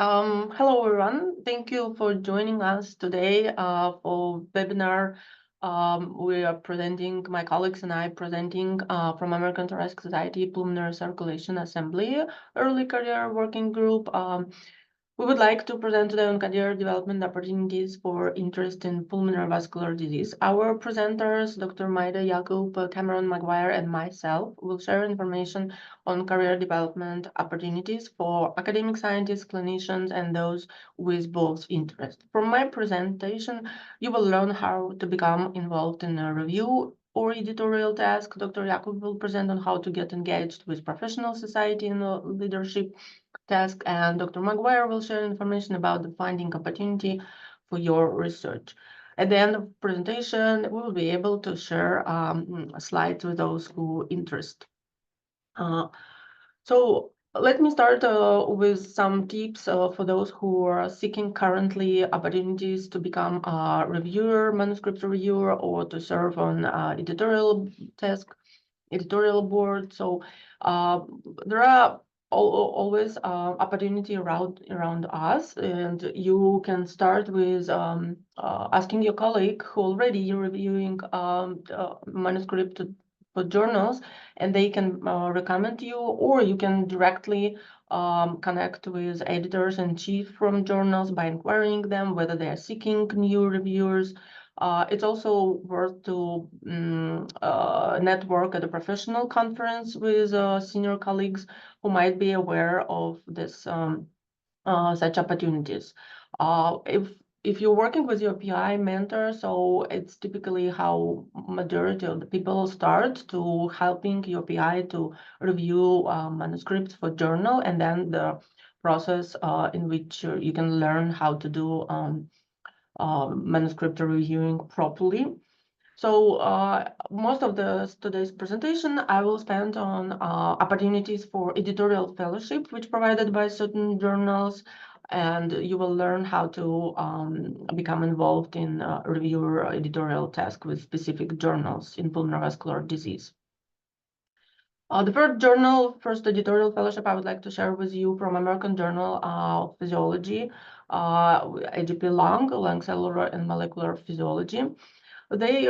Hello everyone. Thank you for joining us today for webinar. We are presenting, my colleagues and I presenting from American Thoracic Society Pulmonary Circulation Assembly Early Career Working Group. We would like to present today on career development opportunities for interest in pulmonary vascular disease. Our presenters, Dr. Maida Jakub, Cameron Maguire, and myself will share information on career development opportunities for academic scientists, clinicians, and those with both interests. From my presentation, you will learn how to become involved in a review or editorial task. Dr. Jakub will present on how to get engaged with professional society and leadership task, and Dr. Maguire will share information about the finding opportunity for your research. At the end of the presentation, we will be able to share slides with those who interest. So let me start with some tips for those who are seeking currently opportunities to become a reviewer, manuscript reviewer, or to serve on editorial task, editorial board. So there are always opportunity around us, and you can start with asking your colleague who already reviewing manuscript for journals, and they can recommend you, or you can directly connect with editors-in-chief from journals by inquiring them whether they are seeking new reviewers. It's also worth to network at a professional conference with senior colleagues who might be aware of this such opportunities. If you're working with your PI mentor, so it's typically how majority of the people start to helping your PI to review manuscripts for journal, and then the process in which you can learn how to do manuscript reviewing properly. So most of today's presentation I will spend on opportunities for editorial fellowship, which provided by certain journals, and you will learn how to become involved in reviewer editorial task with specific journals in pulmonary vascular disease. The first editorial fellowship I would like to share with you from American Journal of Physiology, AGP Lung Cellular and Molecular Physiology. They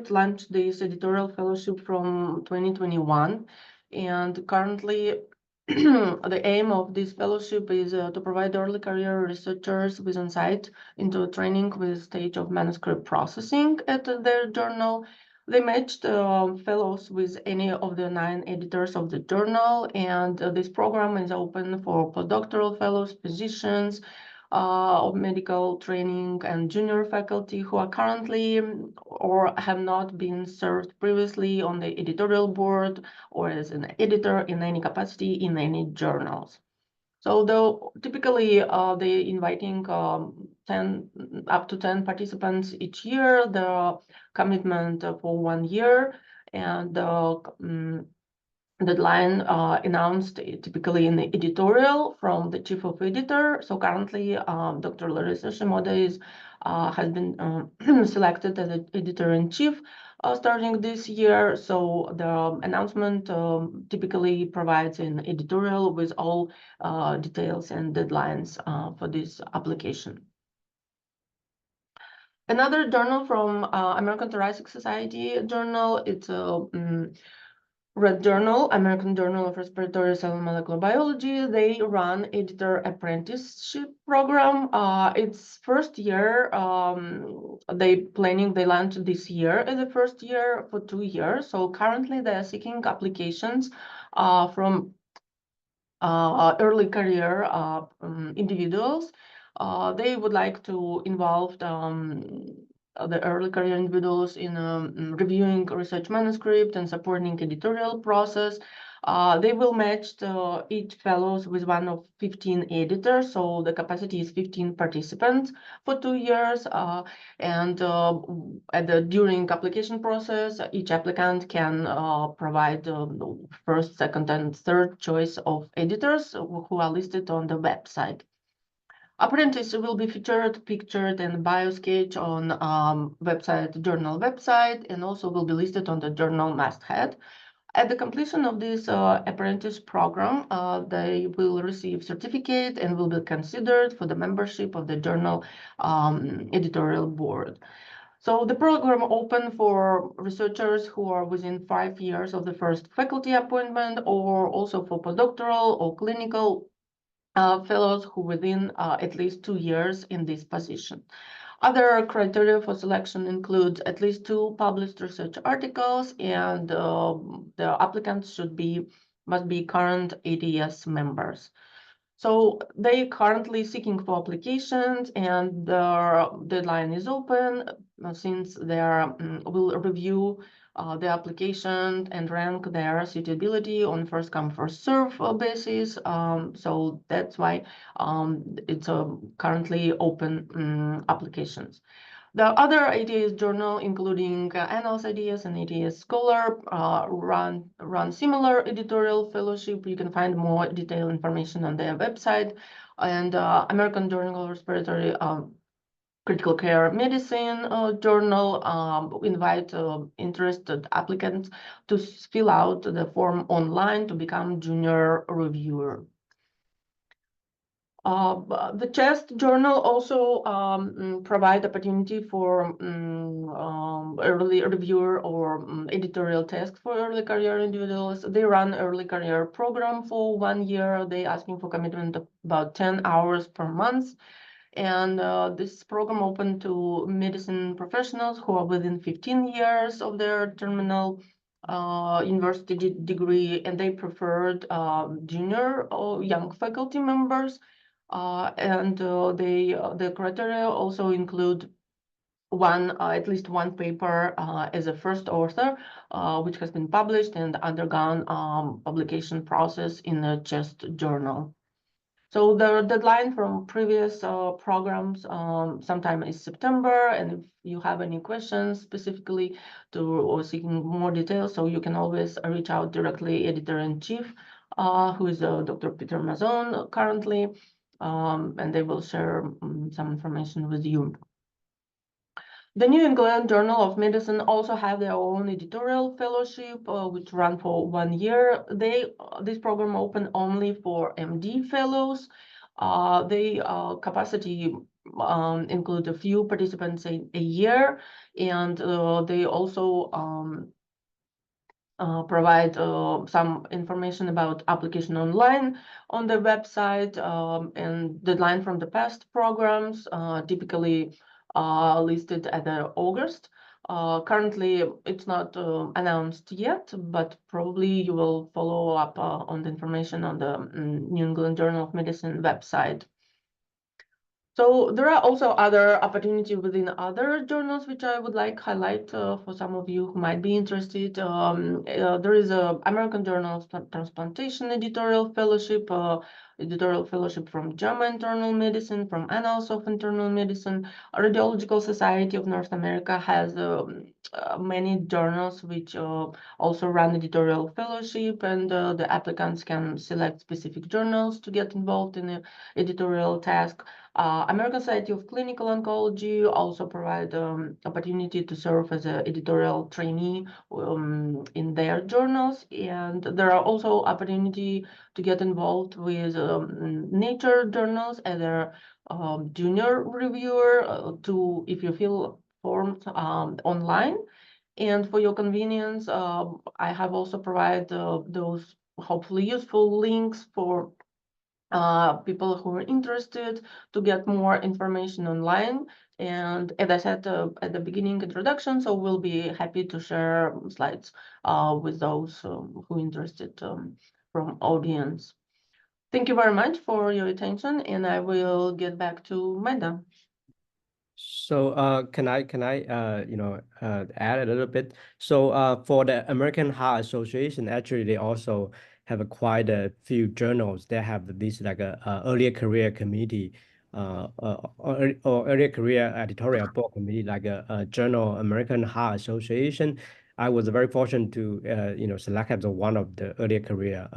launched this editorial fellowship from 2021, and currently the aim of this fellowship is to provide early career researchers with insight into training with stage of manuscript processing at their journal. They matched fellows with any of the 9 editors of the journal, and this program is open for postdoctoral fellows, physicians, of medical training, and junior faculty who are currently or have not been served previously on the editorial board or as an editor in any capacity in any journals. So though typically they're inviting up to 10 participants each year, the commitment for 1 year, and deadline announced typically in the editorial from the chief of editor. So currently, Dr. Larissa Shimoda has been selected as an editor-in-chief starting this year. So the announcement typically provides an editorial with all details and deadlines for this application. Another journal from American Thoracic Society journal, it's a Red Journal, American Journal of Respiratory Cell and Molecular Biology. They run editor apprenticeship program. It's first year. They launched this year as the first year for 2 years. So currently they are seeking applications from early career individuals. They would like to involve the early career individuals in reviewing research manuscript and supporting editorial process. They will match each fellows with one of 15 editors, so the capacity is 15 participants for 2 years. During application process, each applicant can provide the first, second, and third choice of editors who are listed on the website. Apprentices will be featured, pictured, and bio sketch on journal website, and also will be listed on the journal masthead. At the completion of this apprentice program, they will receive certificate and will be considered for the membership of the journal editorial board. So the program open for researchers who are within 5 years of the first faculty appointment, or also for postdoctoral or clinical fellows who within at least 2 years in this position. Other criteria for selection include at least 2 published research articles, and the applicants must be current ATS members. So they currently seeking for applications, and the deadline is open since they will review the application and rank their suitability on first come first serve basis. So that's why it's currently open applications. The other ATS journal, including Annals ATS and ATS Scholar, run similar editorial fellowship. You can find more detailed information on their website. And American Journal of Respiratory Critical Care Medicine journal invite interested applicants to fill out the form online to become junior reviewer. The CHEST journal also provide opportunity for early reviewer or editorial tasks for early career individuals. They run early career program for 1 year. They asking for commitment of about 10 hours per month. And this program open to medicine professionals who are within 15 years of their terminal university degree, and they preferred junior or young faculty members. The criteria also include at least one paper as a first author, which has been published and undergone publication process in a CHEST journal. So the deadline from previous programs sometime is September, and if you have any questions specifically or seeking more details, so you can always reach out directly editor-in-chief, who is Dr. Peter Mazon currently, and they will share some information with you. The New England Journal of Medicine also have their own editorial fellowship, which run for 1 year. This program open only for MD fellows. The capacity include a few participants a year, and they also provide some information about application online on the website, and deadline from the past programs typically listed at the August. Currently, it's not announced yet, but probably you will follow up on the information on the New England Journal of Medicine website. So there are also other opportunities within other journals, which I would like highlight for some of you who might be interested. There is a American Journal of Transplantation editorial fellowship from JAMA Internal Medicine, from Annals of Internal Medicine. Radiological Society of North America has many journals which also run editorial fellowship, and the applicants can select specific journals to get involved in the editorial task. American Society of Clinical Oncology also provide opportunity to serve as an editorial trainee in their journals, and there are also opportunity to get involved with Nature journals as a junior reviewer if you fill forms online. And for your convenience, I have also provided those hopefully useful links for people who are interested to get more information online. And as I said at the beginning introduction, so we'll be happy to share slides with those who are interested from audience. Thank you very much for your attention, and I will get back to Meda. So can I add a little bit? So for the American Heart Association, actually they also have quite a few journals. They have this like a earlier career committee, or earlier career editorial board committee, like a journal American Heart Association. I was very fortunate to select as one of the earlier career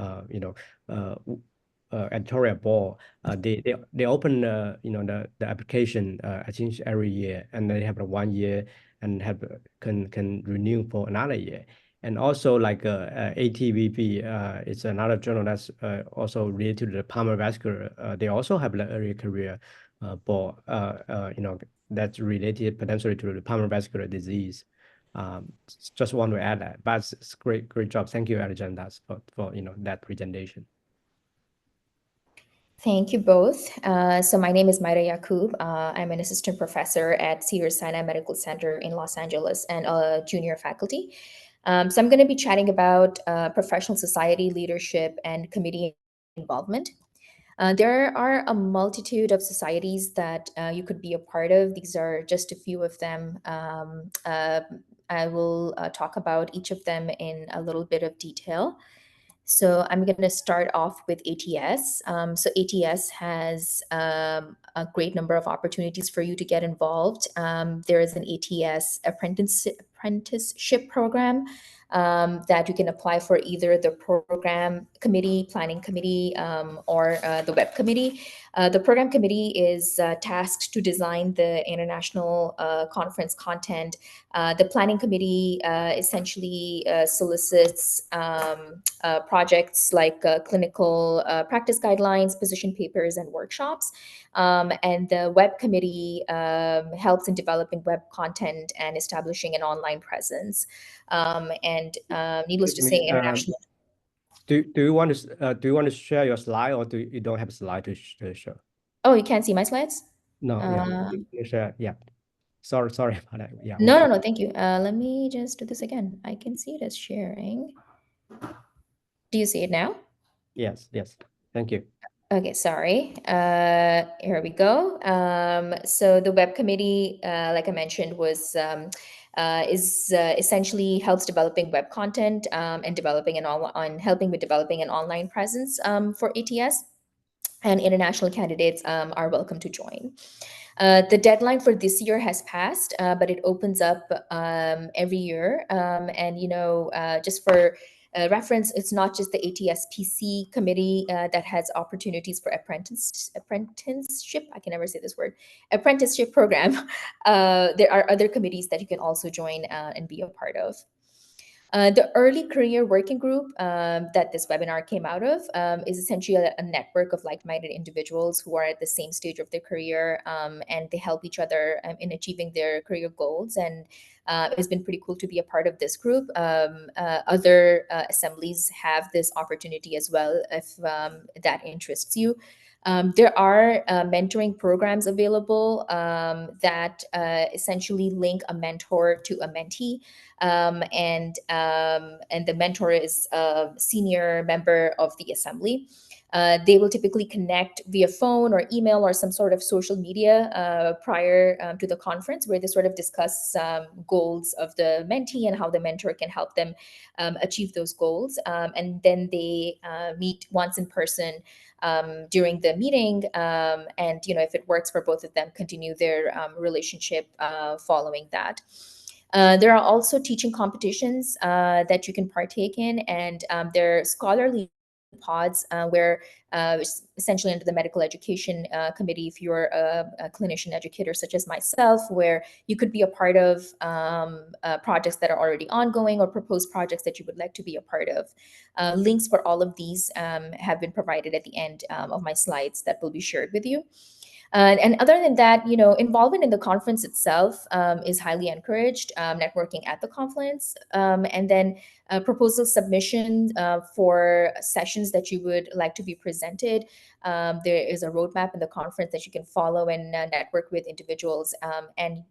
editorial board. They open the application I think every year, and they have a 1 year and can renew for another year. And also like ATVP, it's another journal that's also related to the pulmonary vascular. They also have an early career for that's related potentially to the pulmonary vascular disease. Just want to add that, but it's great job. Thank you, Alexander, for that presentation. Thank you both. So my name is Mayra Yaqub. I'm an assistant professor at Cedars-Sinai Medical Center in Los Angeles and a junior faculty. So I'm going to be chatting about professional society leadership and committee involvement. There are a multitude of societies that you could be a part of. These are just a few of them. I will talk about each of them in a little bit of detail. So I'm going to start off with ATS. So ATS has a great number of opportunities for you to get involved. There is an ATS apprenticeship program that you can apply for either the program committee, planning committee, or the web committee. The program committee is tasked to design the international conference content. The planning committee essentially solicits projects like clinical practice guidelines, position papers, and workshops. And the web committee helps in developing web content and establishing an online presence. Needless to say, international. Do you want to share your slide, or you don't have a slide to show? Oh, you can't see my slides? No, yeah, you share. Yeah, sorry about that. Yeah. No. Thank you. Let me just do this again. I can see it as sharing. Do you see it now? Yes. Thank you. Okay, sorry. Here we go. So the web committee, like I mentioned, is essentially helps developing web content and helping with developing an online presence for ATS. And international candidates are welcome to join. The deadline for this year has passed, but it opens up every year. Just for reference, it's not just the ATS-PC committee that has opportunities for apprenticeship. I can never say this word. Apprenticeship program. There are other committees that you can also join and be a part of. The early career working group that this webinar came out of is essentially a network of like-minded individuals who are at the same stage of their career, and they help each other in achieving their career goals. And it's been pretty cool to be a part of this group. Other assemblies have this opportunity as well if that interests you. There are mentoring programs available that essentially link a mentor to a mentee. And the mentor is a senior member of the assembly. They will typically connect via phone or email or some sort of social media prior to the conference, where they sort of discuss goals of the mentee and how the mentor can help them achieve those goals. And then they meet once in person during the meeting, and if it works for both of them, continue their relationship following that. There are also teaching competitions that you can partake in, and there are scholarly pods where essentially under the medical education committee, if you're a clinician educator such as myself, where you could be a part of projects that are already ongoing or proposed projects that you would like to be a part of. Links for all of these have been provided at the end of my slides that will be shared with you. And other than that, involvement in the conference itself is highly encouraged, networking at the conference, and then proposal submission for sessions that you would like to be presented. There is a roadmap in the conference that you can follow and network with individuals, and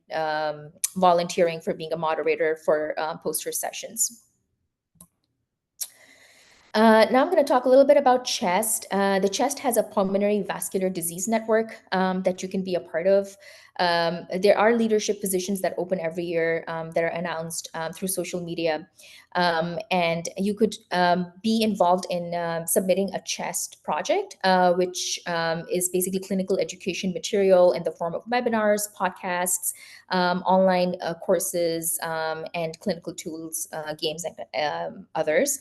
volunteering for being a moderator for poster sessions. Now I'm going to talk a little bit about CHEST. The CHEST has a pulmonary vascular disease network that you can be a part of. There are leadership positions that open every year that are announced through social media. And you could be involved in submitting a CHEST project, which is basically clinical education material in the form of webinars, podcasts, online courses, and clinical tools, games, and others.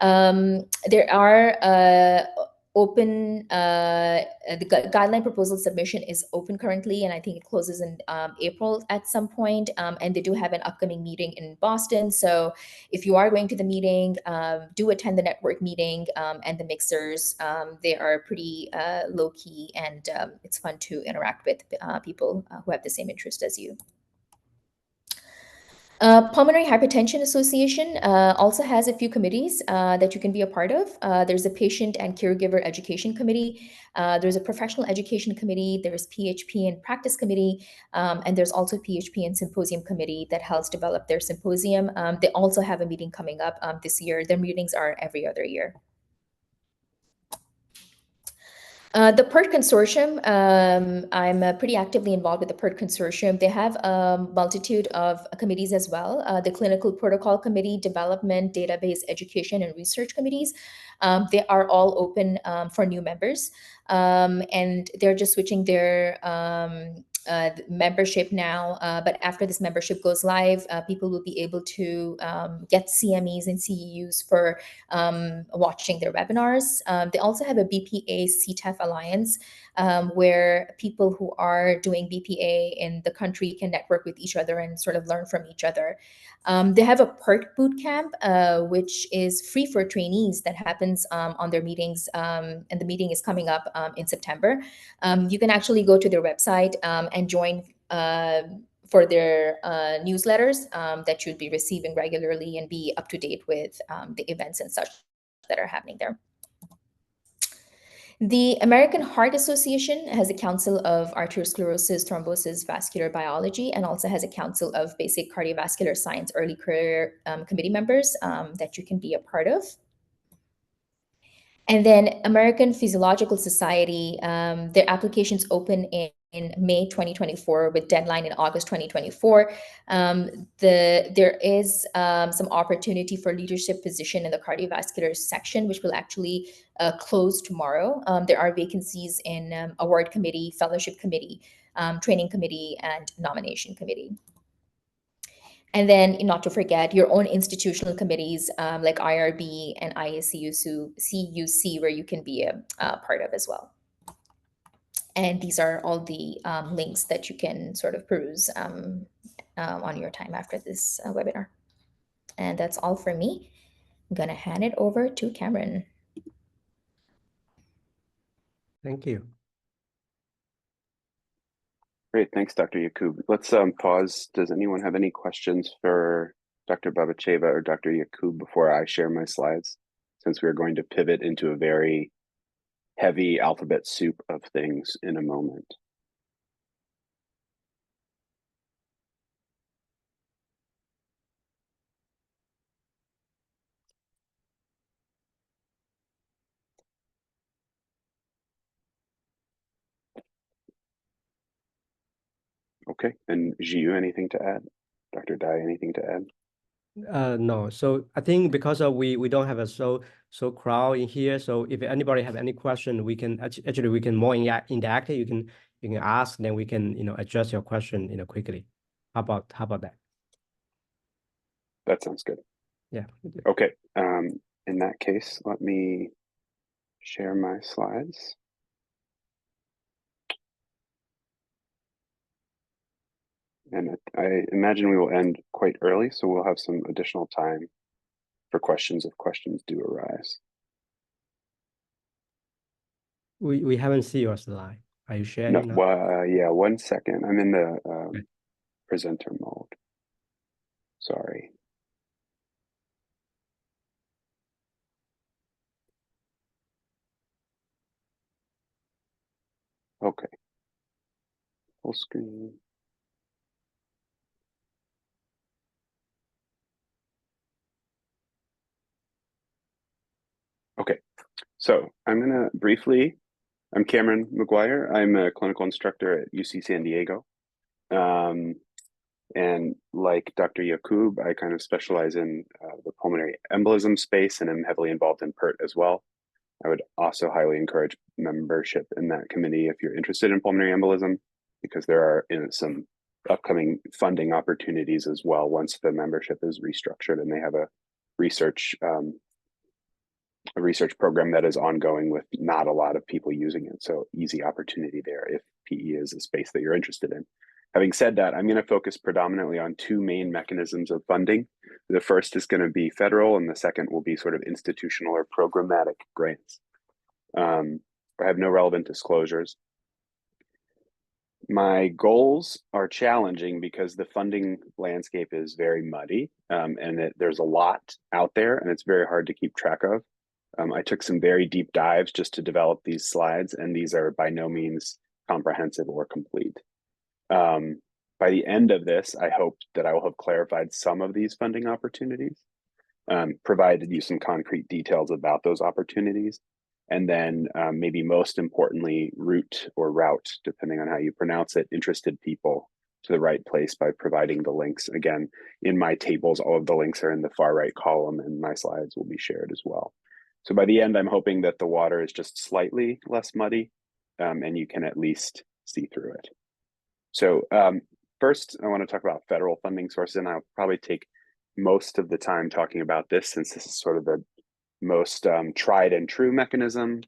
There are open, the guideline proposal submission is open currently, and I think it closes in April at some point. And they do have an upcoming meeting in Boston. So if you are going to the meeting, do attend the network meeting and the mixers. They are pretty low key, and it's fun to interact with people who have the same interest as you. Pulmonary Hypertension Association also has a few committees that you can be a part of. There's a Patient and Caregiver Education Committee. There's a Professional Education Committee. There's PHP and Practice Committee. And there's also PHP and Symposium Committee that helps develop their symposium. They also have a meeting coming up this year. Their meetings are every other year. The PERT Consortium, I'm pretty actively involved with the PERT Consortium. They have a multitude of committees as well. The Clinical Protocol Committee, Development, Database, Education, and Research Committees. They are all open for new members. And they're just switching their membership now. But after this membership goes live, people will be able to get CMEs and CEUs for watching their webinars. They also have a BPA CTEF Alliance where people who are doing BPA in the country can network with each other and sort of learn from each other. They have a PERT bootcamp, which is free for trainees that happens on their meetings, and the meeting is coming up in September. You can actually go to their website and join for their newsletters that you'll be receiving regularly and be up to date with the events and such that are happening there. The American Heart Association has a Council of Arteriosclerosis, Thrombosis, Vascular Biology, and also has a Council of Basic Cardiovascular Science Early Career Committee members that you can be a part of. And then American Physiological Society, their applications open in May 2024 with deadline in August 2024. There is some opportunity for leadership position in the cardiovascular section, which will actually close tomorrow. There are vacancies in award committee, fellowship committee, training committee, and nomination committee. And then, not to forget, your own institutional committees like IRB and IACUC, where you can be a part of as well. And these are all the links that you can sort of peruse on your time after this webinar. And that's all for me. I'm going to hand it over to Cameron. Thank you. Great, thanks, Dr. Yaqub. Let's pause. Does anyone have any questions for Dr. Babacheva or Dr. Yaqub before I share my slides? Since we're going to pivot into a very heavy alphabet soup of things in a moment. Okay, and Jiu, anything to add? Dr. Dai, anything to add? No, so I think because we don't have a so crowd in here, so if anybody have any question, we can actually we can more interactive. You can ask, then we can address your question quickly. How about that? That sounds good. Yeah. Okay. In that case, let me share my slides. And I imagine we will end quite early, so we'll have some additional time for questions if questions do arise. We haven't seen your slide. Are you sharing No, now? yeah, 1 second. I'm in the Okay. presenter mode. Sorry. Okay. Full screen. Okay, so I'm going to briefly, I'm Cameron McGuire. I'm a clinical instructor at UC San Diego. And like Dr. Yaqub, I kind of specialize in the pulmonary embolism space, and I'm heavily involved in PERT as well. I would also highly encourage membership in that committee if you're interested in pulmonary embolism, because there are some upcoming funding opportunities as well once the membership is restructured and they have a research a research program that is ongoing with not a lot of people using it. So easy opportunity there if PE is a space that you're interested in. Having said that, I'm going to focus predominantly on two main mechanisms of funding. The first is going to be federal, and the second will be sort of institutional or programmatic grants. I have no relevant disclosures. My goals are challenging because the funding landscape is very muddy, and there's a lot out there, and it's very hard to keep track of. I took some very deep dives just to develop these slides, and these are by no means comprehensive or complete. By the end of this, I hope that I will have clarified some of these funding opportunities, provided you some concrete details about those opportunities, and then maybe most importantly, route, depending on how you pronounce it, interested people to the right place by providing the links. Again, in my tables, all of the links are in the far right column, and my slides will be shared as well. So by the end, I'm hoping that the water is just slightly less muddy, and you can at least see through it. So first, I want to talk about federal funding sources, and I'll probably take most of the time talking about this since this is sort of the most tried and true mechanism,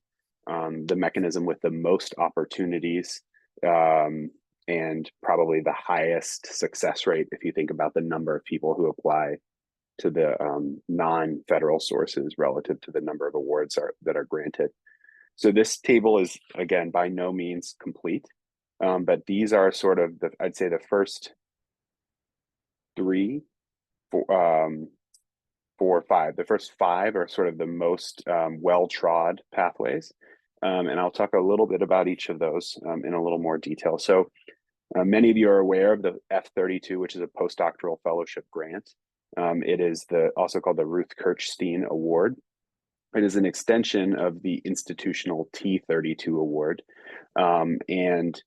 the mechanism with the most opportunities, and probably the highest success rate if you think about the number of people who apply to the non-federal sources relative to the number of awards that are granted. So this table is, again, by no means complete, but these are sort of, I'd say the first 3, 4, 4, 5. The first 5 are sort of the most well-trod pathways, and I'll talk a little bit about each of those in a little more detail. So many of you are aware of the F32, which is a postdoctoral fellowship grant. It is also called the Ruth Kirchstein Award. It is an extension of the institutional T32 award, and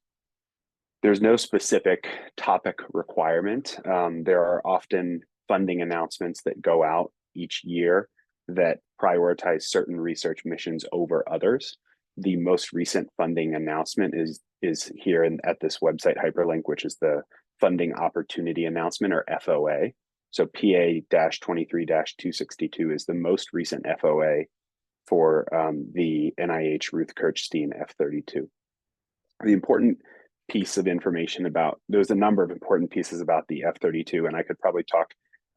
there's no specific topic requirement. There are often funding announcements that go out each year that prioritize certain research missions over others. The most recent funding announcement is here at this website hyperlink, which is the Funding Opportunity Announcement, or FOA. So PA-23-262 is the most recent FOA for the NIH Ruth Kirchstein F32. The important piece of information there's a number of important pieces about the F32, and I could probably talk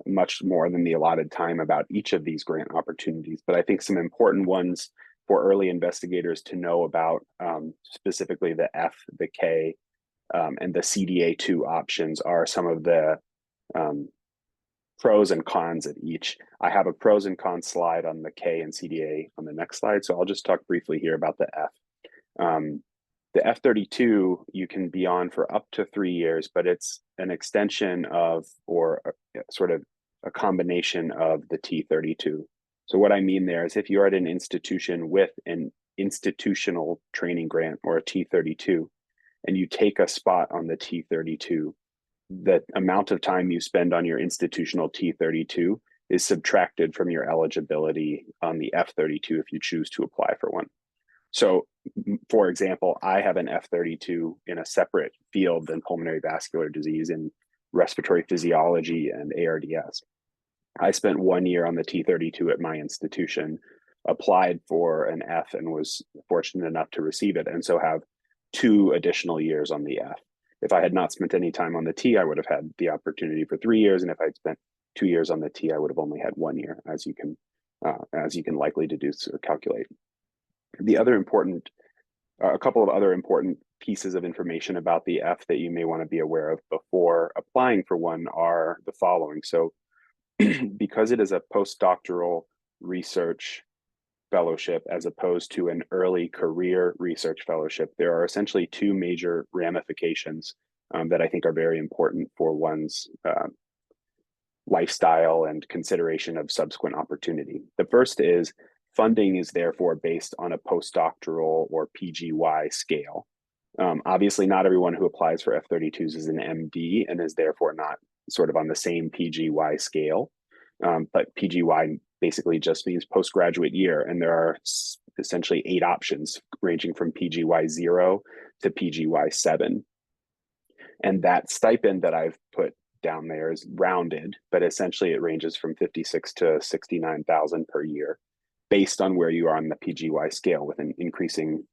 much more than the allotted time about each of these grant opportunities, but I think some important ones for early investigators to know about, specifically the F, the K, and the CDA2 options are some of the pros and cons at each. I have a pros and cons slide on the K and CDA on the next slide, so I'll just talk briefly here about the F. The F32 you can be on for up to 3 years, but it's an extension of, or sort of a combination of, the T32. So what I mean there is if you're at an institution with an institutional training grant or a T32, and you take a spot on the T32, the amount of time you spend on your institutional T32 is subtracted from your eligibility on the F32 if you choose to apply for one. So, for example, I have an F32 in a separate field than pulmonary vascular disease, in respiratory physiology and ARDS. I spent 1 year on the T32 at my institution, applied for an F, and was fortunate enough to receive it, and so have 2 additional years on the F. If I had not spent any time on the T, I would have had the opportunity for 3 years, and if I'd spent 2 years on the T, I would have only had 1 year, as you can likely deduce or calculate. A couple of other important pieces of information about the F that you may want to be aware of before applying for one are the following. So because it is a postdoctoral research fellowship as opposed to an early career research fellowship, there are essentially 2 major ramifications that I think are very important for one's lifestyle and consideration of subsequent opportunity. The first is funding is therefore based on a postdoctoral or PGY scale. Obviously, not everyone who applies for F32s is an MD and is therefore not sort of on the same PGY scale. But PGY basically just means postgraduate year, and there are essentially 8 options ranging from PGY 0 to PGY 7. And that stipend that I've put down there is rounded, but essentially it ranges from 56 to 69,000 per year. based on where you are on the PGY scale, with an increasing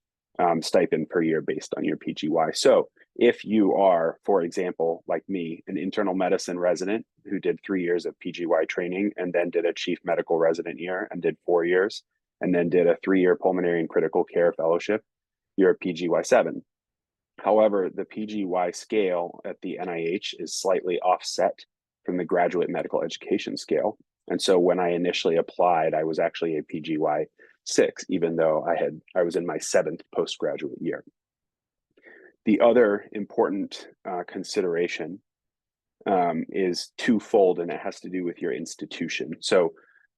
stipend per year based on your PGY. So if you are, for example, like me, an internal medicine resident who did 3 years of PGY training and then did a chief medical resident year and did 4 years, and then did a 3-year pulmonary and critical care fellowship, you're a PGY 7. However, the PGY scale at the NIH is slightly offset from the graduate medical education scale. And so when I initially applied, I was actually a PGY 6, even though I was in my 7th postgraduate year. The other important consideration is twofold, and it has to do with your institution. So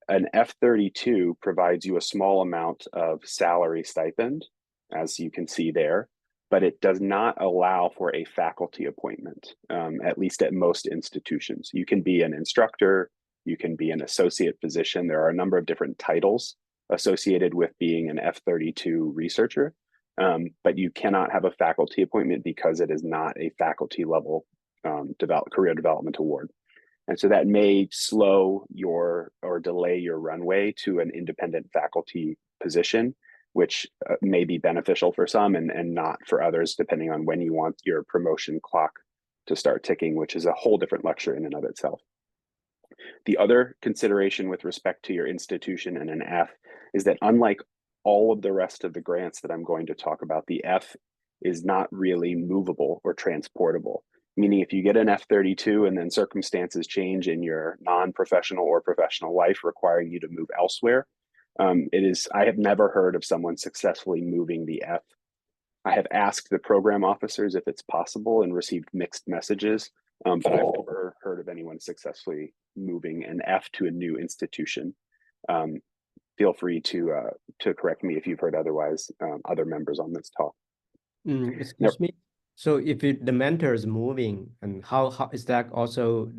an F32 provides you a small amount of salary stipend, as you can see there, but it does not allow for a faculty appointment, at least at most institutions. You can be an instructor, you can be an associate physician. There are a number of different titles associated with being an F32 researcher, but you cannot have a faculty appointment because it is not a faculty level career development award. And so that may slow or delay your runway to an independent faculty position, which may be beneficial for some and not for others, depending on when you want your promotion clock to start ticking, which is a whole different lecture in and of itself. The other consideration with respect to your institution and an F is that, unlike all of the rest of the grants that I'm going to talk about, the F is not really movable or transportable. Meaning, if you get an F32 and then circumstances change in your non-professional or professional life requiring you to move elsewhere, I have never heard of someone successfully moving the F. I have asked the program officers if it's possible and received mixed messages, but I've never heard of anyone successfully moving an F to a new institution. Feel free to correct me if you've heard otherwise, other members on this talk. Excuse me. So if the mentor is moving, and how is that also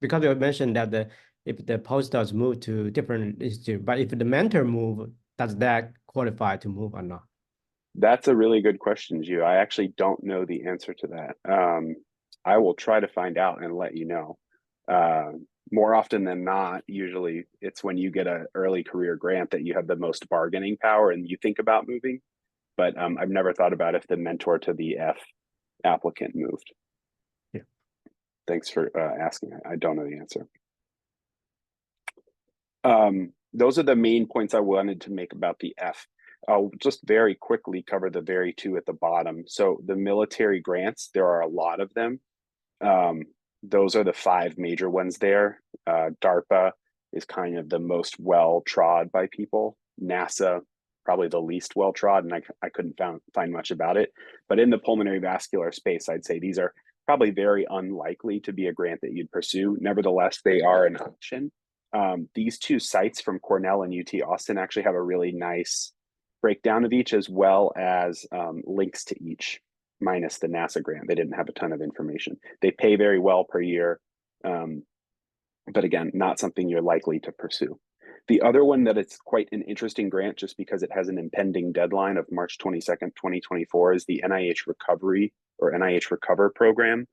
because you mentioned that if the postdocs move to different institute, but if the mentor move, does that qualify to move or not? That's a really good question, Ju. I actually don't know the answer to that. I will try to find out and let you know. More often than not, usually it's when you get an early career grant that you have the most bargaining power and you think about moving. But I've never thought about if the mentor to the F applicant moved. Yeah. Thanks for asking. I don't know the answer. Those are the main points I wanted to make about the F. I'll just very quickly cover the very two at the bottom. So the military grants, there are a lot of them. Those are the 5 major ones there. DARPA is kind of the most well-trod by people. NASA, probably the least well-trod, and I couldn't find much about it. But in the pulmonary vascular space, I'd say these are probably very unlikely to be a grant that you'd pursue. Nevertheless, they are an option. These 2 sites from Cornell and UT Austin actually have a really nice breakdown of each, as well as links to each, minus the NASA grant. They didn't have a ton of information. They pay very well per year, but again, not something you're likely to pursue. The other one that it's quite an interesting grant, just because it has an impending deadline of March 22nd, 2024, is the NIH Recovery or NIH Recover program.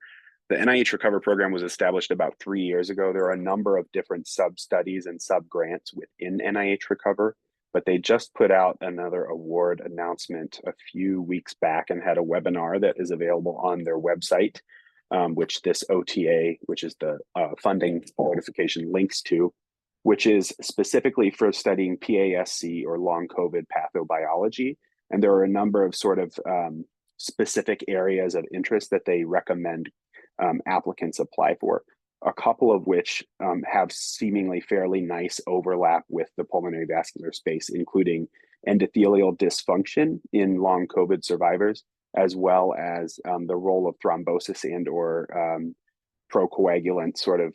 The NIH Recover program was established about 3 years ago. There are a number of different sub-studies and sub-grants within NIH Recover, but they just put out another award announcement a few weeks back and had a webinar that is available on their website, which this OTA, which is the funding notification, links to, which is specifically for studying PASC or long COVID pathobiology. And there are a number of sort of specific areas of interest that they recommend applicants apply for, a couple of which have seemingly fairly nice overlap with the pulmonary vascular space, including endothelial dysfunction in long COVID survivors, as well as the role of thrombosis and or procoagulant sort of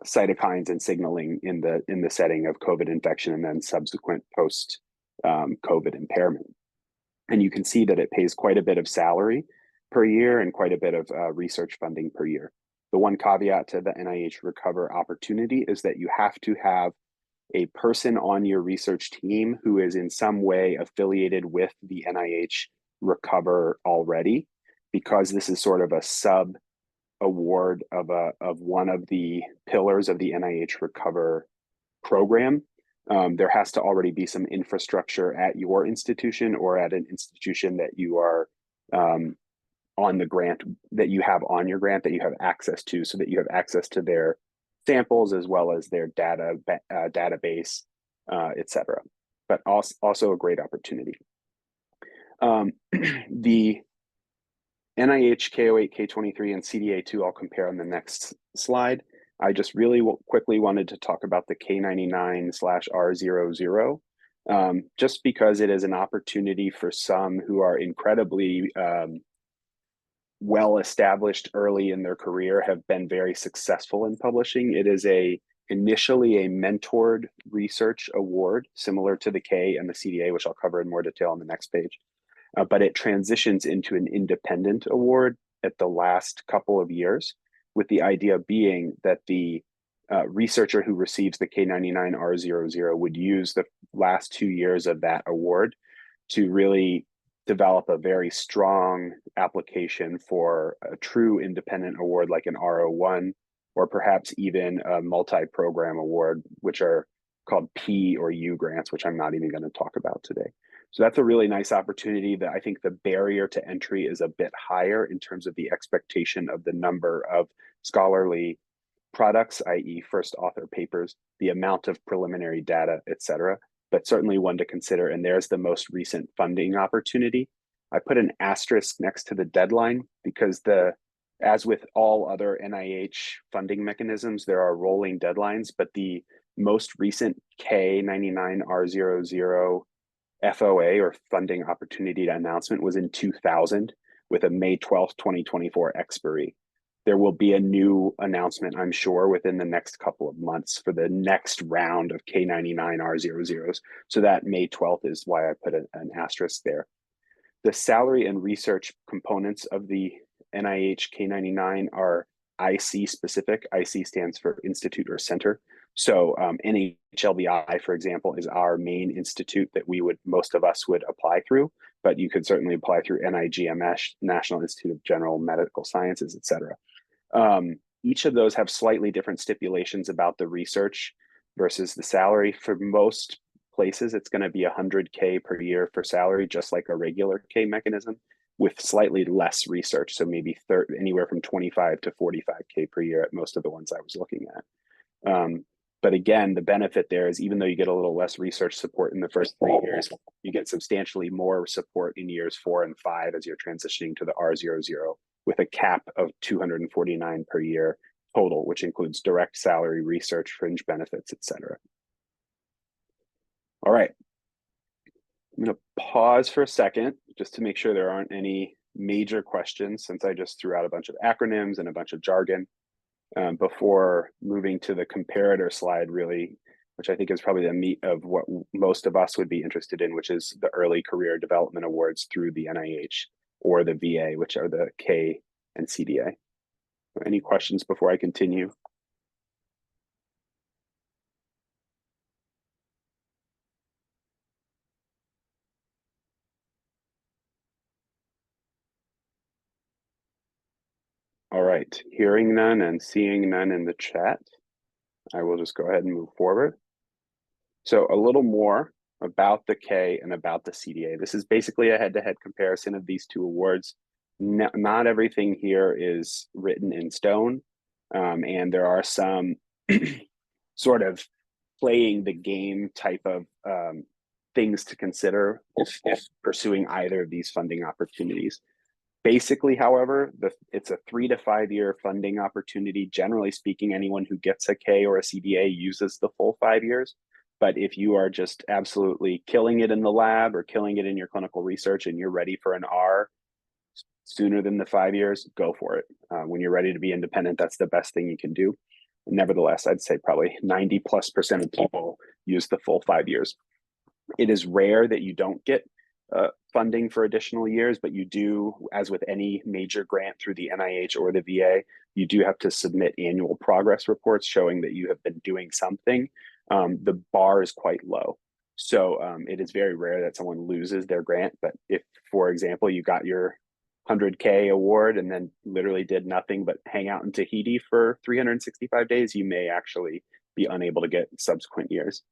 cytokines and signaling in the setting of COVID infection and then subsequent post COVID impairment. And you can see that it pays quite a bit of salary per year and quite a bit of research funding per year. The one caveat to the NIH Recover opportunity is that you have to have a person on your research team who is in some way affiliated with the NIH Recover already, because this is sort of a sub award of one of the pillars of the NIH Recover program. there has to already be some infrastructure at your institution or at an institution that you are on the grant, that you have on your grant, that you have access to, so that you have access to their samples as well as their database, et cetera. But also a great opportunity. The NIH, K08, K23, and CDA2 I'll compare on the next slide. I just really quickly wanted to talk about the K99/R00, just because it is an opportunity for some who are incredibly well established early in their career, have been very successful in publishing. It is initially a mentored research award, similar to the K and the CDA, which I'll cover in more detail on the next page. But it transitions into an independent award at the last couple of years, with the idea being that the researcher who receives the K99/R00 would use the last 2 years of that award to really develop a very strong application for a true independent award like an R01, or perhaps even a multi-program award, which are called P or U grants, which I'm not even going to talk about today. So that's a really nice opportunity. That I think the barrier to entry is a bit higher in terms of the expectation of the number of scholarly products, i.e. first author papers, the amount of preliminary data, et cetera, but certainly one to consider. And there's the most recent funding opportunity. I put an asterisk next to the deadline because as with all other NIH funding mechanisms, there are rolling deadlines, but the most recent K99/R00 FOA, or funding opportunity announcement, was in 2000 with a May 12th, 2024 expiry. There will be a new announcement, I'm sure, within the next couple of months for the next round of K99/R00s. So that May 12th is why I put an asterisk there. The salary and research components of the NIH K99 are IC specific. IC stands for Institute or Center. So NHLBI, for example, is our main institute that most of us would apply through, but you could certainly apply through NIGMS, National Institute of General Medical Sciences, et cetera. Each of those have slightly different stipulations about the research versus the salary. For most places, it's going to be $100K per year for salary, just like a regular K mechanism, with slightly less research. So maybe anywhere from 25 to 45K per year at most of the ones I was looking at. But again, the benefit there is even though you get a little less research support in the first 3 years, you get substantially more support in years 4 and 5 as you're transitioning to the R00, with a cap of $249 per year total, which includes direct salary, research, fringe benefits, et cetera. All right. I'm going to pause for a second just to make sure there aren't any major questions, since I just threw out a bunch of acronyms and a bunch of jargon, before moving to the comparator slide, really, which I think is probably the meat of what most of us would be interested in, which is the early career development awards through the NIH or the VA, which are the K and CDA. Any questions before I continue? All right, hearing none and seeing none in the chat, I will just go ahead and move forward. So a little more about the K and about the CDA. This is basically a head-to-head comparison of these two awards. Not everything here is written in stone, and there are some sort of playing the game type of things to consider if pursuing either of these funding opportunities. Basically, however, it's a 3 to 5 year funding opportunity. Generally speaking, anyone who gets a K or a CDA uses the full 5 years. But if you are just absolutely killing it in the lab or killing it in your clinical research and you're ready for an R sooner than the 5 years, go for it. When you're ready to be independent, that's the best thing you can do. Nevertheless, I'd say probably 90+% of people use the full 5 years. It is rare that you don't get funding for additional years, but you do, as with any major grant through the NIH or the VA, you do have to submit annual progress reports showing that you have been doing something. The bar is quite low. So it is very rare that someone loses their grant. But if, for example, you got your 100K award and then literally did nothing but hang out in Tahiti for 365 days, you may actually be unable to get subsequent years.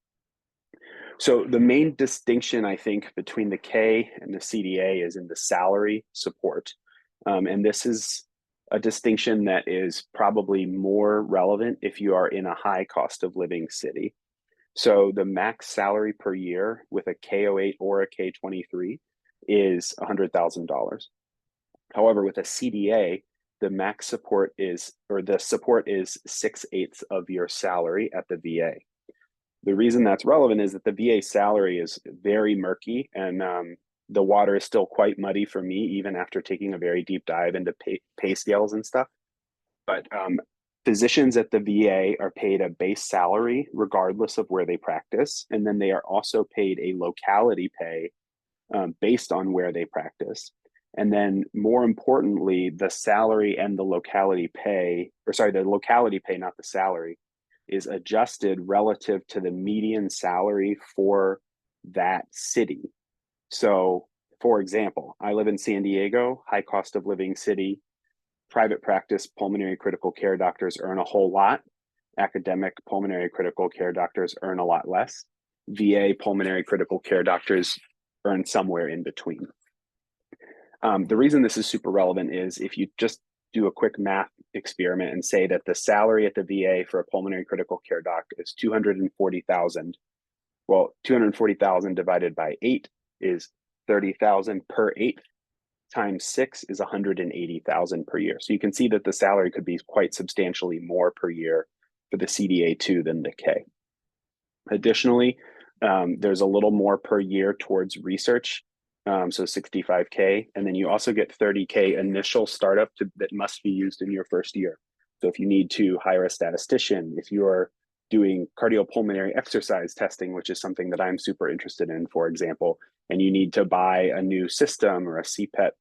So the main distinction, I think, between the K and the CDA is in the salary support. And this is a distinction that is probably more relevant if you are in a high cost of living city. So the max salary per year with a K08 or a K23 is $100,000. However, with a CDA, the max support is, or the support is 6/8 of your salary at the VA. The reason that's relevant is that the VA salary is very murky, and the water is still quite muddy for me, even after taking a very deep dive into pay scales and stuff. But physicians at the VA are paid a base salary regardless of where they practice, and then they are also paid a locality pay based on where they practice. And then more importantly, the salary and the locality pay, or sorry, the locality pay, not the salary, is adjusted relative to the median salary for that city. So for example, I live in San Diego, high cost of living city. Private practice pulmonary critical care doctors earn a whole lot. Academic pulmonary critical care doctors earn a lot less. VA pulmonary critical care doctors earn somewhere in between. The reason this is super relevant is if you just do a quick math experiment and say that the salary at the VA for a pulmonary critical care doc is $240,000. Well, 240,000 divided by 8 is 30,000 per 8th, times 6 is 180,000 per year. So you can see that the salary could be quite substantially more per year for the CDA2 than the K. Additionally, there's a little more per year towards research. So 65K, and then you also get 30K initial startup that must be used in your first year. So if you need to hire a statistician, if you're doing cardiopulmonary exercise testing, which is something that I'm super interested in, for example, and you need to buy a new system or a CPET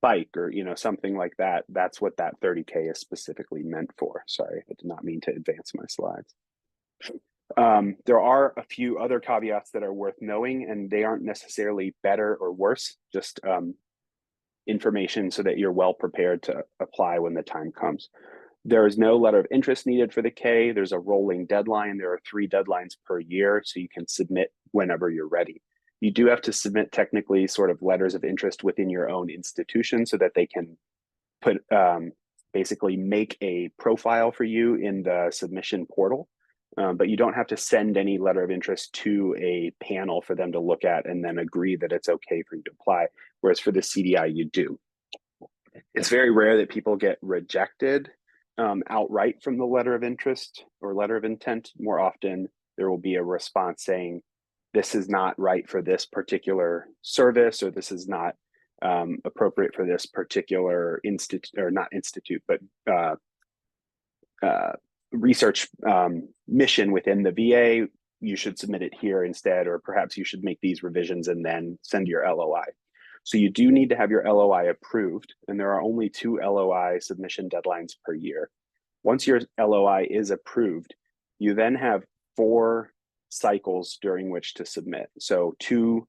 bike or something like that, that's what that 30K is specifically meant for. Sorry, I did not mean to advance my slides. There are a few other caveats that are worth knowing, and they aren't necessarily better or worse, just information so that you're well prepared to apply when the time comes. There is no letter of interest needed for the K. There's a rolling deadline. There are 3 deadlines per year, so you can submit whenever you're ready. You do have to submit technically sort of letters of interest within your own institution so that they can put basically make a profile for you in the submission portal. But you don't have to send any letter of interest to a panel for them to look at and then agree that it's okay for you to apply. Whereas for the CDI, you do. It's very rare that people get rejected outright from the letter of interest or letter of intent. More often, there will be a response saying, this is not right for this particular service, or this is not appropriate for this particular institute, or not institute, but research mission within the VA. You should submit it here instead, or perhaps you should make these revisions and then send your LOI. So you do need to have your LOI approved, and there are only 2 LOI submission deadlines per year. Once your LOI is approved, you then have 4 cycles during which to submit. So 2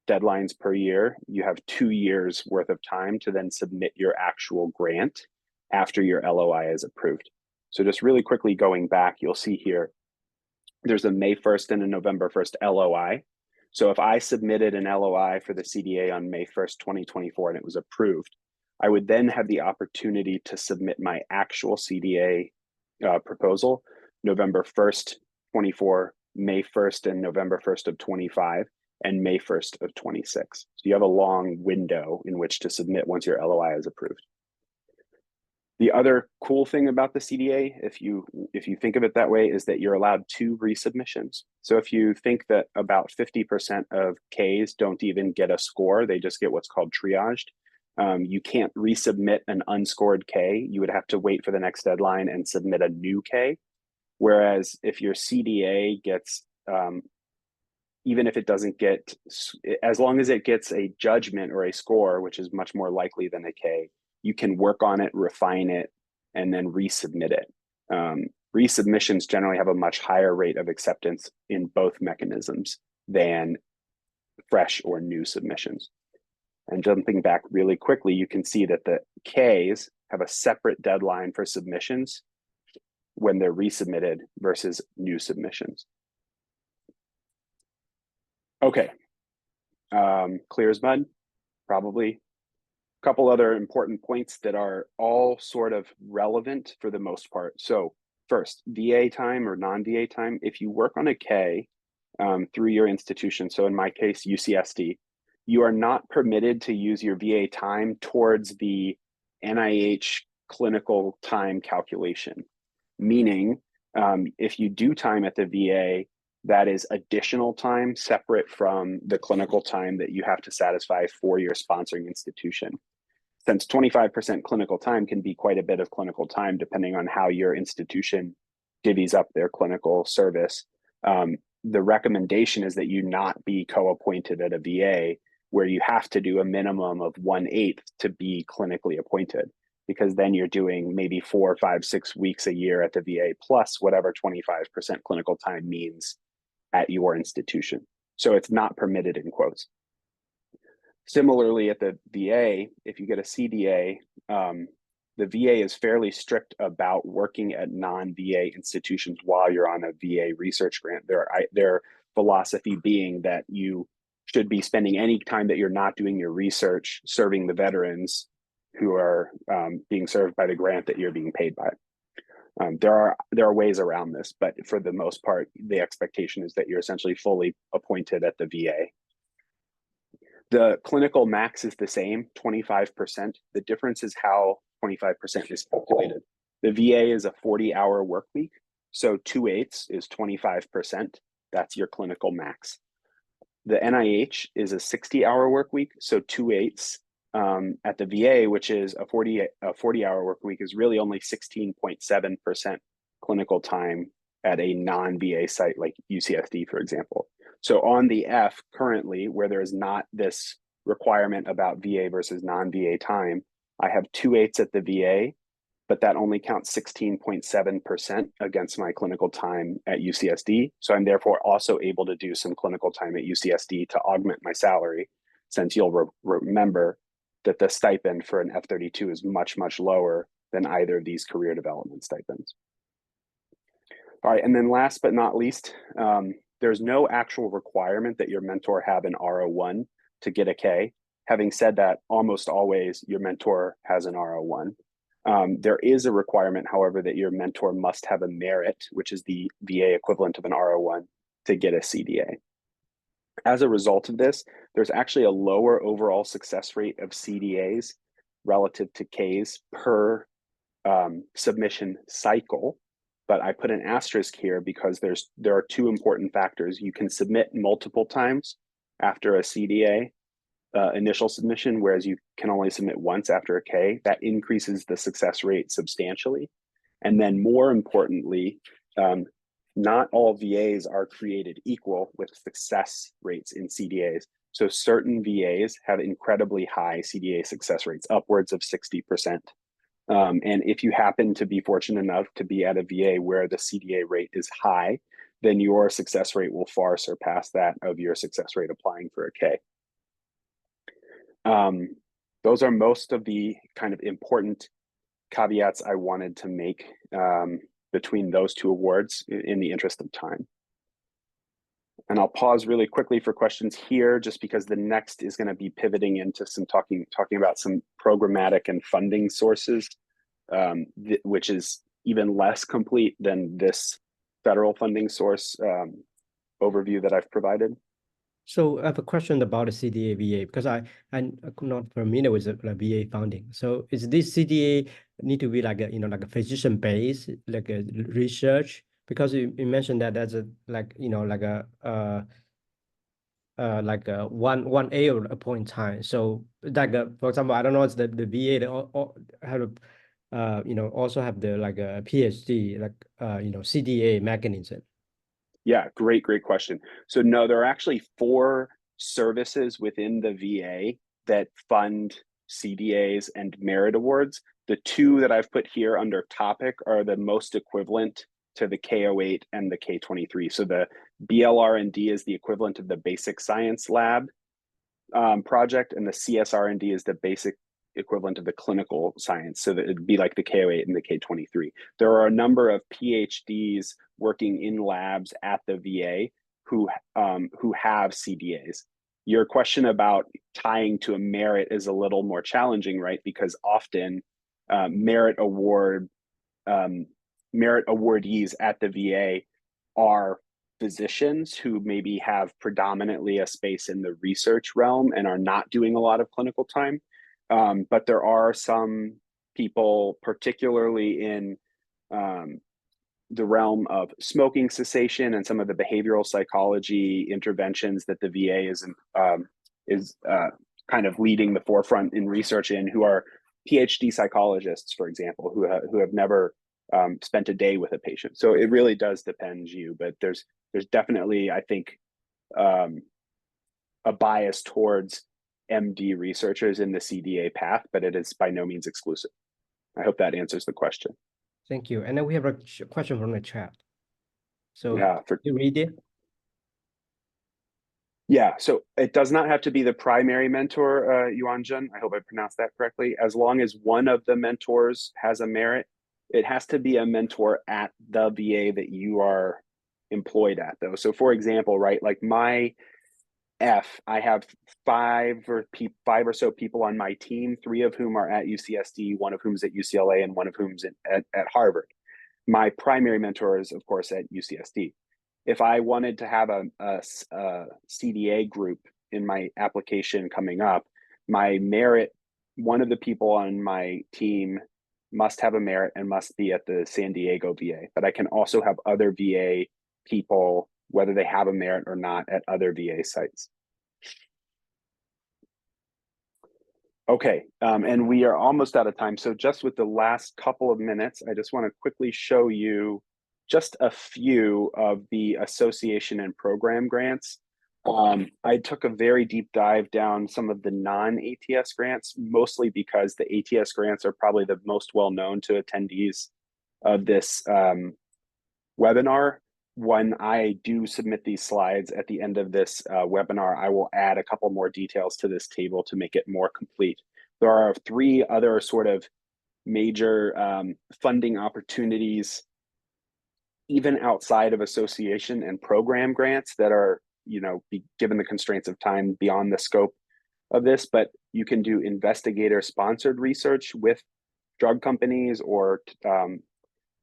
deadlines per year. You have 2 years worth of time to then submit your actual grant after your LOI is approved. So just really quickly going back, you'll see here, there's a May 1st and a November 1st LOI. So if I submitted an LOI for the CDA on May 1st, 2024, and it was approved, I would then have the opportunity to submit my actual CDA proposal November 1st, 24, May 1st and November 1st of 25, and May 1st of 26. So you have a long window in which to submit once your LOI is approved. The other cool thing about the CDA, if you think of it that way, is that you're allowed 2 resubmissions. So if you think that about 50% of Ks don't even get a score, they just get what's called triaged, you can't resubmit an unscored K. You would have to wait for the next deadline and submit a new K. Whereas if your CDA gets, even if it doesn't get, as long as it gets a judgment or a score, which is much more likely than a K, you can work on it, refine it, and then resubmit it. Resubmissions generally have a much higher rate of acceptance in both mechanisms than fresh or new submissions. And jumping back really quickly, you can see that the Ks have a separate deadline for submissions when they're resubmitted versus new submissions. Okay, clear as mud, probably. A couple other important points that are all sort of relevant for the most part. So first, VA time or non-VA time, if you work on a K through your institution, so in my case, UCSD, you are not permitted to use your VA time towards the NIH clinical time calculation. Meaning, if you do time at the VA, that is additional time separate from the clinical time that you have to satisfy for your sponsoring institution. Since 25% clinical time can be quite a bit of clinical time, depending on how your institution divvies up their clinical service, the recommendation is that you not be co-appointed at a VA where you have to do a minimum of 1/8 to be clinically appointed, because then you're doing maybe 4, 5, 6 weeks a year at the VA plus whatever 25% clinical time means at your institution. So it's not permitted in quotes. Similarly, at the VA, if you get a CDA, the VA is fairly strict about working at non-VA institutions while you're on a VA research grant. Their philosophy being that you should be spending any time that you're not doing your research serving the veterans who are being served by the grant that you're being paid by. There are ways around this, but for the most part, the expectation is that you're essentially fully appointed at the VA. The clinical max is the same, 25%. The difference is how 25% is calculated. The VA is a 40-hour work week, so 2/8 is 25%. That's your clinical max. The NIH is a 60-hour work week, so 2/8 at the VA, which is a 40-hour work week, is really only 16.7% clinical time at a non-VA site like UCSD, for example. So on the F currently, where there is not this requirement about VA versus non-VA time, I have 2/8 at the VA, but that only counts 16.7% against my clinical time at UCSD. So I'm therefore also able to do some clinical time at UCSD to augment my salary, since you'll remember that the stipend for an F-32 is much, much lower than either of these career development stipends. All right, and then last but not least, there's no actual requirement that your mentor have an R01 to get a K. Having said that, almost always your mentor has an R01. There is a requirement, however, that your mentor must have a merit, which is the VA equivalent of an R01, to get a CDA. As a result of this, there's actually a lower overall success rate of CDAs relative to Ks per submission cycle. But I put an asterisk here because there are two important factors. You can submit multiple times after a CDA initial submission, whereas you can only submit once after a K. That increases the success rate substantially. And then more importantly, not all VAs are created equal with success rates in CDAs. So certain VAs have incredibly high CDA success rates, upwards of 60%. And if you happen to be fortunate enough to be at a VA where the CDA rate is high, then your success rate will far surpass that of your success rate applying for a K. Those are most of the kind of important caveats I wanted to make between those two awards in the interest of time. And I'll pause really quickly for questions here, just because the next is going to be pivoting into some talking about some programmatic and funding sources, which is even less complete than this federal funding source overview that I've provided. So I have a question about the CDA VA, because I'm not familiar with the VA funding. So is this CDA need to be like a like a physician based, like a research? Because you mentioned that that's a like a 1/8 a point time. So like for example, I don't know, it's the VA they all have also have the like a PhD like CDA mechanism. Yeah, great question. So no, there are actually 4 services within the VA that fund CDAs and merit awards. The 2 that I've put here under topic are the most equivalent to the K08 and the K23. So the BLR&D is the equivalent of the basic science lab project, and the CSR&D is the basic equivalent of the clinical science. So that it'd be like the K08 and the K23. There are a number of PhDs working in labs at the VA who have CDAs. Your question about tying to a merit is a little more challenging, right? Because often merit awardees at the VA are physicians who maybe have predominantly a space in the research realm and are not doing a lot of clinical time. But there are some people, particularly in the realm of smoking cessation and some of the behavioral psychology interventions that the VA is kind of leading the forefront in research in, who are PhD psychologists, for example, who have never spent a day with a patient. So it really does depend you, but there's definitely, I think, a bias towards MD researchers in the CDA path, but it is by no means exclusive. I hope that answers the question. Thank you. And then we have a question from the chat. So yeah, you read it? Yeah, so it does not have to be the primary mentor, Yuanjun. I hope I pronounced that correctly. As long as one of the mentors has a merit, it has to be a mentor at the VA that you are employed at, though. So for example, right, like my I have five or so people on my team, 3 of whom are at UCSD, 1 of whom is at UCLA, and 1 of whom's at Harvard. My primary mentor is, of course, at UCSD. If I wanted to have a CDA group in my application coming up, my merit, one of the people on my team must have a merit and must be at the San Diego VA. But I can also have other VA people, whether they have a merit or not, at other VA sites. Okay, and we are almost out of time. So just with the last couple of minutes, I just want to quickly show you just a few of the association and program grants. I took a very deep dive down some of the non-ATS grants, mostly because the ATS grants are probably the most well-known to attendees of this webinar. When I do submit these slides at the end of this webinar, I will add a couple more details to this table to make it more complete. There are 3 other sort of major funding opportunities, even outside of association and program grants, that are, given the constraints of time, beyond the scope of this. But you can do investigator-sponsored research with drug companies or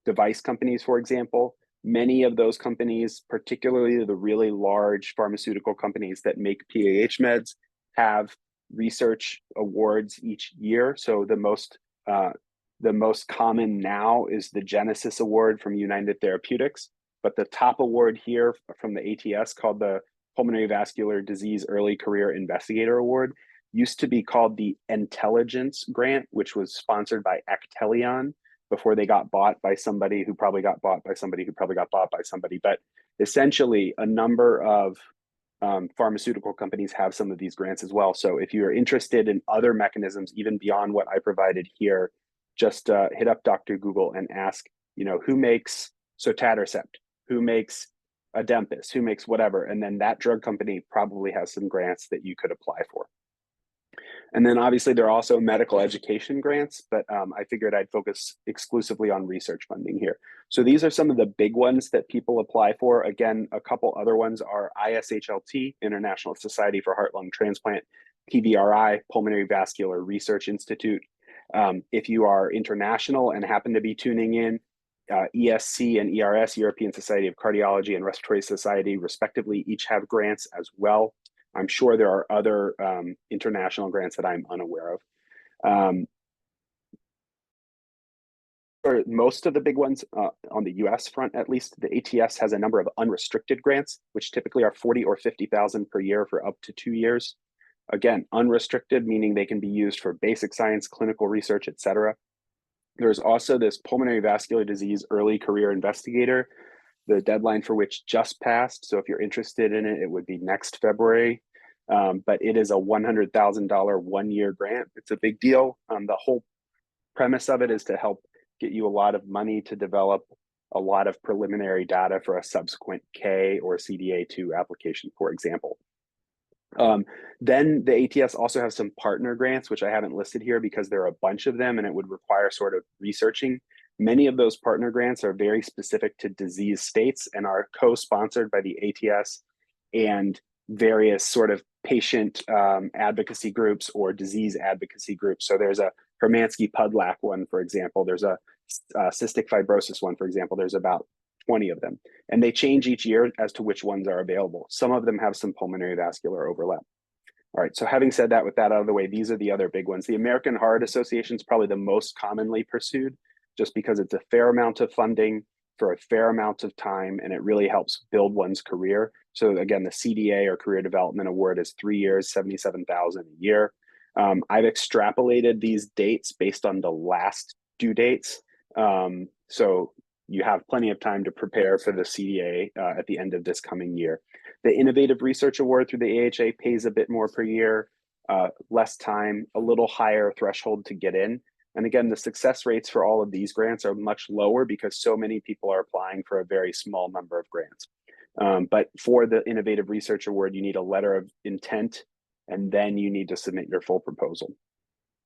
device companies, for example. Many of those companies, particularly the really large pharmaceutical companies that make PAH meds, have research awards each year. So the most common now is the Genesis Award from United Therapeutics, but the top award here from the ATS, called the Pulmonary Vascular Disease Early Career Investigator Award, used to be called the Intelligence Grant, which was sponsored by Actelion before they got bought by somebody who probably got bought by somebody who probably got bought by somebody. But essentially, a number of pharmaceutical companies have some of these grants as well. So if you're interested in other mechanisms, even beyond what I provided here, just hit up Dr. Google and ask, who makes sotatercept, who makes Adempas, who makes whatever, and then that drug company probably has some grants that you could apply for. And then obviously there are also medical education grants, but I figured I'd focus exclusively on research funding here. So these are some of the big ones that people apply for. Again, a couple other ones are ISHLT, International Society for Heart-Lung Transplant, PVRI, Pulmonary Vascular Research Institute. If you are international and happen to be tuning in, ESC and ERS, European Society of Cardiology and Respiratory Society, respectively, each have grants as well. I'm sure there are other international grants that I'm unaware of. For most of the big ones on the US front, at least, the ATS has a number of unrestricted grants, which typically are 40 or 50,000 per year for up to 2 years. Again, unrestricted, meaning they can be used for basic science, clinical research, et cetera. There's also this Pulmonary Vascular Disease Early Career Investigator, the deadline for which just passed. So if you're interested in it, it would be next February. But it is a $100,000 1-year grant. It's a big deal. The whole premise of it is to help get you a lot of money to develop a lot of preliminary data for a subsequent K or CDA2 application, for example. Then the ATS also have some partner grants, which I haven't listed here because there are a bunch of them and it would require sort of researching. Many of those partner grants are very specific to disease states and are co-sponsored by the ATS and various sort of patient advocacy groups or disease advocacy groups. So there's a Hermansky-Pudlak one, for example. There's a cystic fibrosis one, for example. There's about 20 of them, and they change each year as to which ones are available. Some of them have some pulmonary vascular overlap. All right, so having said that, with that out of the way, these are the other big ones. The American Heart Association is probably the most commonly pursued, just because it's a fair amount of funding for a fair amount of time, and it really helps build one's career. So again, the CDA, or Career Development Award, is 3 years, $77,000 a year. I've extrapolated these dates based on the last due dates. So you have plenty of time to prepare for the CDA at the end of this coming year. The Innovative Research Award through the AHA pays a bit more per year, less time, a little higher threshold to get in. And again, the success rates for all of these grants are much lower because so many people are applying for a very small number of grants. But for the Innovative Research Award, you need a letter of intent, and then you need to submit your full proposal.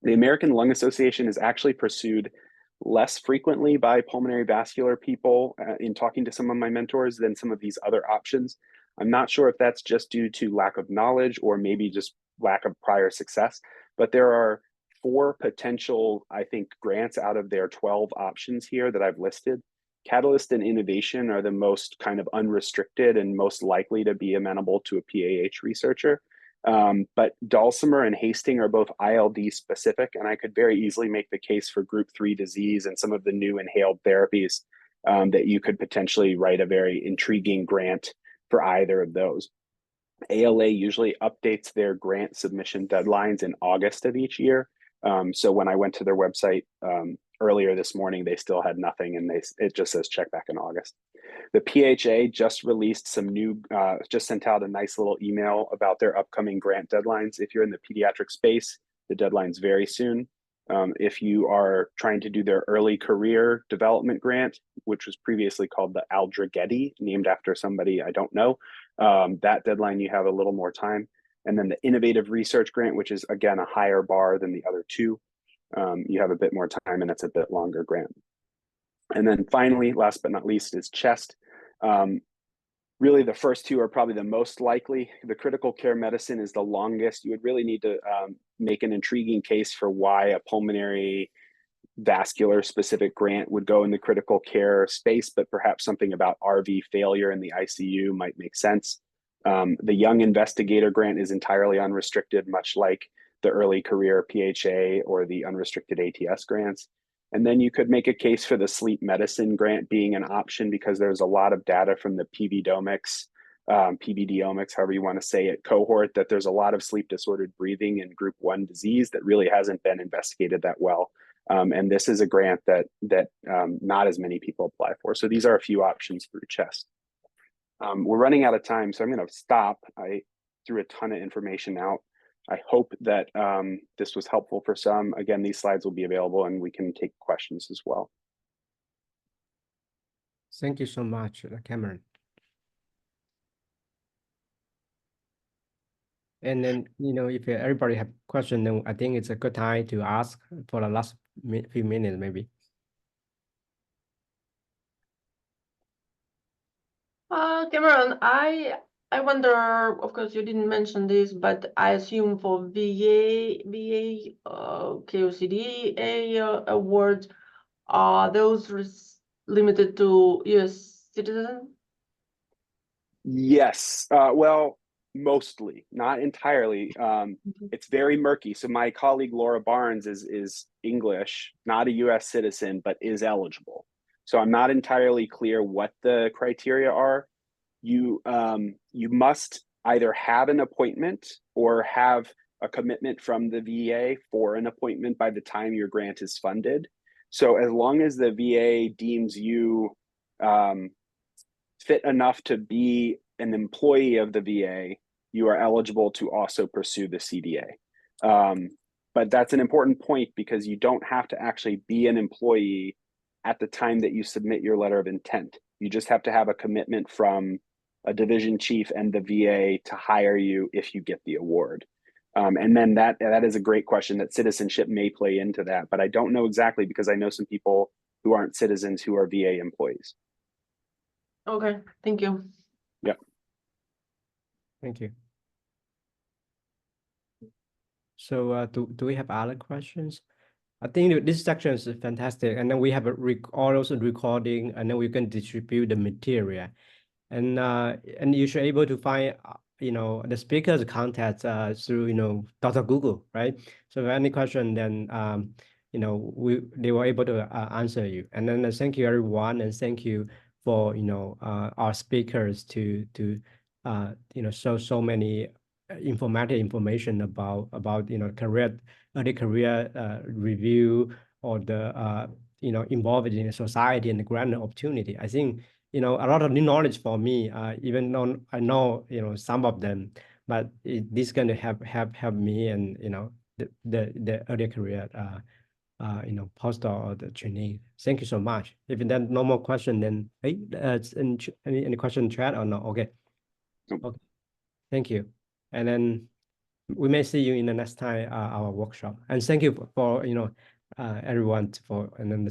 The American Lung Association is actually pursued less frequently by pulmonary vascular people in talking to some of my mentors than some of these other options. I'm not sure if that's just due to lack of knowledge or maybe just lack of prior success, but there are 4 potential, I think, grants out of their 12 options here that I've listed. Catalyst and Innovation are the most kind of unrestricted and most likely to be amenable to a PAH researcher. But Dulcimer and Hastings are both ILD specific, and I could very easily make the case for group 3 disease and some of the new inhaled therapies that you could potentially write a very intriguing grant for either of those. ALA usually updates their grant submission deadlines in August of each year. So when I went to their website earlier this morning, they still had nothing, and it just says check back in August. The PHA just released some new, just sent out a nice little email about their upcoming grant deadlines. If you're in the pediatric space, the deadline's very soon. If you are trying to do their early career development grant, which was previously called the Aldrigetti, named after somebody I don't know, that deadline, you have a little more time. And then the Innovative Research Grant, which is, again, a higher bar than the other 2. You have a bit more time, and it's a bit longer grant. And then finally, last but not least, is CHEST. Really, the first 2 are probably the most likely. The critical care medicine is the longest. You would really need to make an intriguing case for why a pulmonary vascular specific grant would go in the critical care space, but perhaps something about RV failure in the ICU might make sense. The Young Investigator Grant is entirely unrestricted, much like the early career PHA or the unrestricted ATS grants. And then you could make a case for the sleep medicine grant being an option because there's a lot of data from the PBDomics, however you want to say it, cohort, that there's a lot of sleep disordered breathing in group 1 disease that really hasn't been investigated that well. And this is a grant that not as many people apply for. So these are a few options through CHEST. We're running out of time, so I'm going to stop. I threw a ton of information out. I hope that this was helpful for some. Again, these slides will be available, and we can take questions as well. Thank you so much, Cameron. And then, if everybody have questions, then I think it's a good time to ask for the last few minutes, maybe. Cameron, I wonder, of course, you didn't mention this, but I assume for VA KOCD awards, are those limited to US citizens? Yes, well, mostly, not entirely. It's very murky. So my colleague Laura Barnes is English, not a US citizen, but is eligible. So I'm not entirely clear what the criteria are. You must either have an appointment or have a commitment from the VA for an appointment by the time your grant is funded. So as long as the VA deems you fit enough to be an employee of the VA, you are eligible to also pursue the CDA. But that's an important point because you don't have to actually be an employee at the time that you submit your letter of intent. You just have to have a commitment from a division chief and the VA to hire you if you get the award. And then that is a great question that citizenship may play into that, but I don't know exactly because I know some people who aren't citizens who are VA employees. Okay, thank you. Yep. Thank you. So do we have other questions? I think this section is fantastic, and then we have a also recording, and then we can distribute the material, and you should able to find the speaker's contacts through Dr. Google, right? So if any question, then they were able to answer you. And then thank you everyone, and thank you for our speakers to show so many informative information about early career review, or the involved in the society and the grant opportunity. I think a lot of new knowledge for me, even though I know some of them, but this going to help me, and the early career postdoc or the training. Thank you so much. If there's no more question, then any question in chat or no? Okay. Nope. Okay. Thank you. And then we may see you in the next time our workshop. And thank you for everyone and then